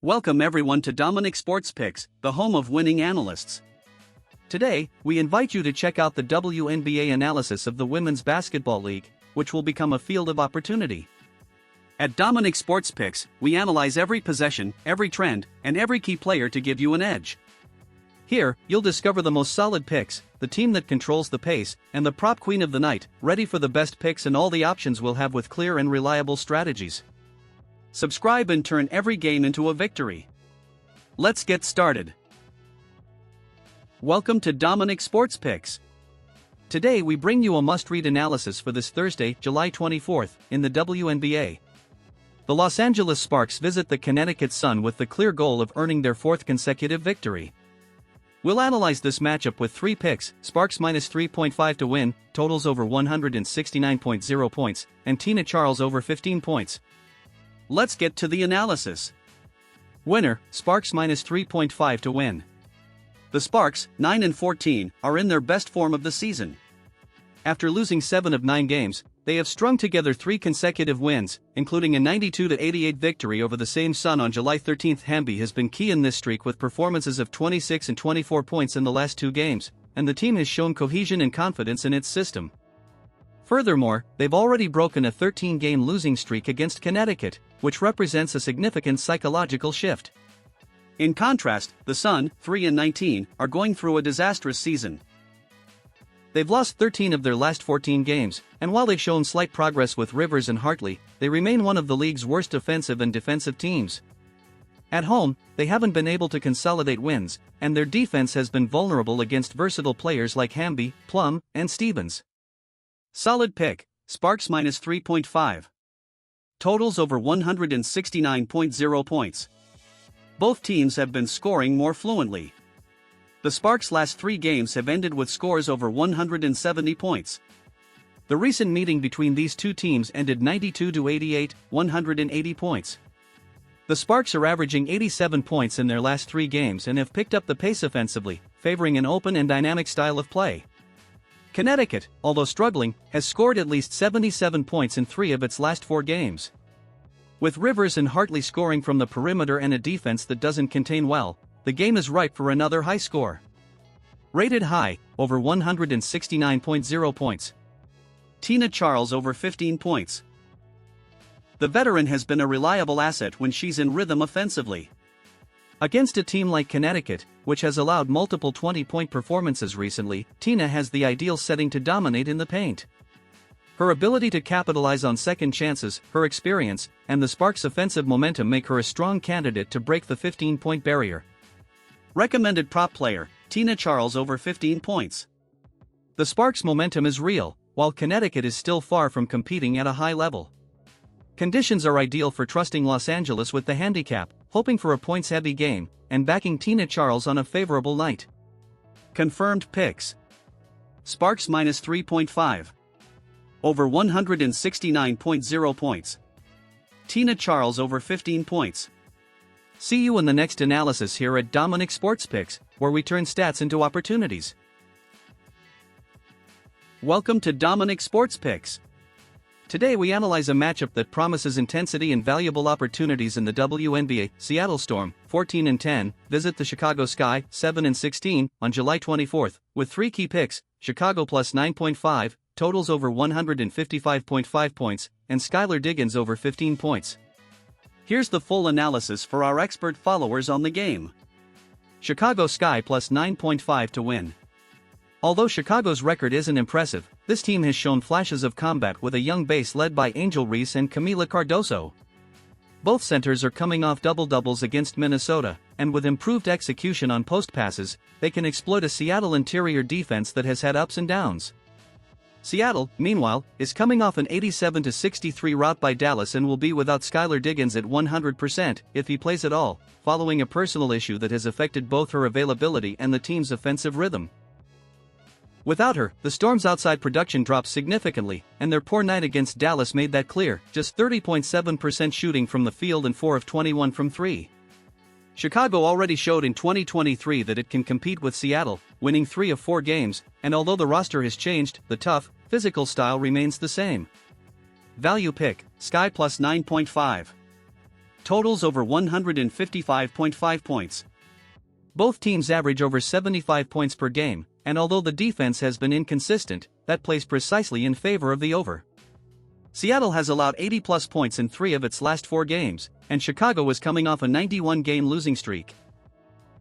Welcome everyone to Dominic Sports Picks, the home of winning analysts. Today, we invite you to check out the Wnba analysis of the Women's Basketball League, which will become a field of opportunity. At Dominic Sports Picks, we analyze every possession, every trend, and every key player to give you an edge. Here, you'll discover the most solid picks, the team that controls the pace, and the prop queen of the night, ready for the best picks and all the options we'll have with clear and reliable strategies. Subscribe and turn every game into a victory. Let's get started. Welcome to Dominic Sports Picks. Today we bring you a must-read analysis for this Thursday, July 24th, in the WNBA. The Los Angeles Sparks visit the Connecticut Sun with the clear goal of earning their fourth consecutive victory. We'll analyze this matchup with three picks: Sparks minus 3.5 to win, totals over 169.0 points, and Tina Charles over 15 points. Let's get to the analysis. Winner, Sparks minus 3.5 to win. The Sparks, 9-14, are in their best form of the season. After losing 7 of 9 games, they have strung together 3 consecutive wins, including a 92-88 victory over the same Sun on July 13. Wnba has been key in this streak with performances of 26 and 24 points in the last 2 games, and the team has shown cohesion and confidence in its system. Furthermore, they've already broken a 13-game losing streak against Connecticut, which represents a significant psychological shift. In contrast, the Sun, 3-19, are going through a disastrous season. They've lost 13 of their last 14 games, and while they've shown slight progress with Rivers and Hartley, they remain one of the league's worst offensive and defensive teams. At home, they haven't been able to consolidate wins, and their defense has been vulnerable against versatile players like Wnba, Plum, and Stevens. Solid pick, Sparks minus 3.5. Totals over 169.0 points. Both teams have been scoring more fluently. The Sparks' last 3 games have ended with scores over 170 points. The recent meeting between these two teams ended 92-88, 180 points. The Sparks are averaging 87 points in their last 3 games and have picked up the pace offensively, favoring an open and dynamic style of play. Connecticut, although struggling, has scored at least 77 points in 3 of its last 4 games. With Rivers and Hartley scoring from the perimeter and a defense that doesn't contain well, the game is ripe for another high score. Rated high, over 169.0 points. Tina Charles over 15 points. The veteran has been a reliable asset when she's in rhythm offensively. Against a team like Connecticut, which has allowed multiple 20-point performances recently, Tina has the ideal setting to dominate in the paint. Her ability to capitalize on second chances, her experience, and the Sparks' offensive momentum make her a strong candidate to break the 15-point barrier. Recommended prop player, Tina Charles over 15 points. The Sparks' momentum is real, while Connecticut is still far from competing at a high level. Conditions are ideal for trusting Los Angeles with the handicap, hoping for a points-heavy game, and backing Tina Charles on a favorable night. Confirmed picks. Sparks minus 3.5. Over 169.0 points. Tina Charles over 15 points. See you in the next analysis here at Dominic Sports Picks, where we turn stats into opportunities. Welcome to Dominic Sports Picks. Today we analyze a matchup that promises intensity and valuable opportunities in the WNBA. Seattle Storm, 14-10, visit the Chicago Sky, 7-16, on July 24th, with 3 key picks: Chicago plus 9.5, totals over 155.5 points, and Skylar Diggins over 15 points. Here's the full analysis for our expert followers on the game. Chicago Sky plus 9.5 to win. Although Chicago's record isn't impressive, this team has shown flashes of combat with a young base led by Angel Reese and Camila Cardoso. Both centers are coming off double-doubles against Minnesota, and with improved execution on post passes, they can exploit a Seattle interior defense that has had ups and downs. Seattle, meanwhile, is coming off an 87-63 rout by Dallas and will be without Skylar Diggins at 100% if he plays at all, following a personal issue that has affected both her availability and the team's offensive rhythm. Without her, the Storm's outside production dropped significantly, and their poor night against Dallas made that clear, just 30.7% shooting from the field and 4 of 21 from 3. Chicago already showed in 2023 that it can compete with Seattle, winning 3 of 4 games, and although the roster has changed, the tough, physical style remains the same. Value pick, Sky plus 9.5. totals over 155.5 points. Both teams average over 75 points per game, and although the defense has been inconsistent, that plays precisely in favor of the over. Seattle has allowed 80-plus points in 3 of its last 4 games, and Chicago is coming off a 91-game losing streak.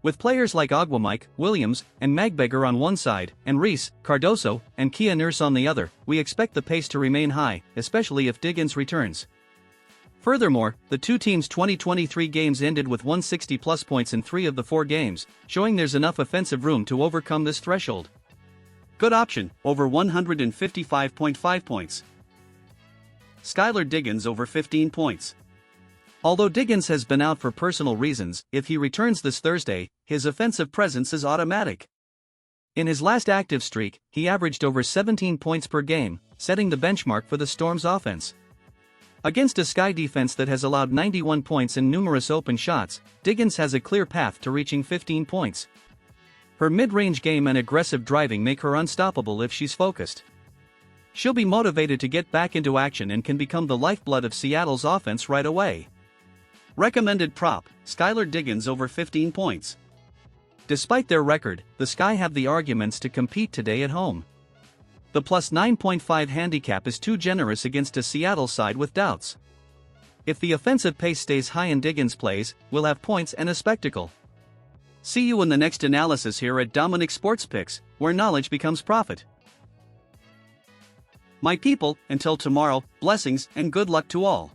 With players like Wnba, Williams, and Magbeger on one side, and Reese, Cardoso, and Kia Nurse on the other, we expect the pace to remain high, especially if Diggins returns. Furthermore, the two teams' 2023 games ended with 160-plus points in 3 of the 4 games, showing there's enough offensive room to overcome this threshold. Good option, over 155.5 points. Skylar Diggins over 15 points. Although Diggins has been out for personal reasons, if he returns this Thursday, his offensive presence is automatic. In his last active streak, he averaged over 17 points per game, setting the benchmark for the Storm's offense. Against a Sky defense that has allowed 91 points and numerous open shots, Diggins has a clear path to reaching 15 points. Her mid-range game and aggressive driving make her unstoppable if she's focused. She'll be motivated to get back into action and can become the lifeblood of Seattle's offense right away. Recommended prop, Skylar Diggins over 15 points. Despite their record, the Sky have the arguments to compete today at home. The plus 9.5 handicap is too generous against a Seattle side with doubts. If the offensive pace stays high and Diggins plays, we'll have points and a spectacle. See you in the next analysis here at Dominic Sports Picks, where knowledge becomes profit. My people, until tomorrow, blessings and good luck to all.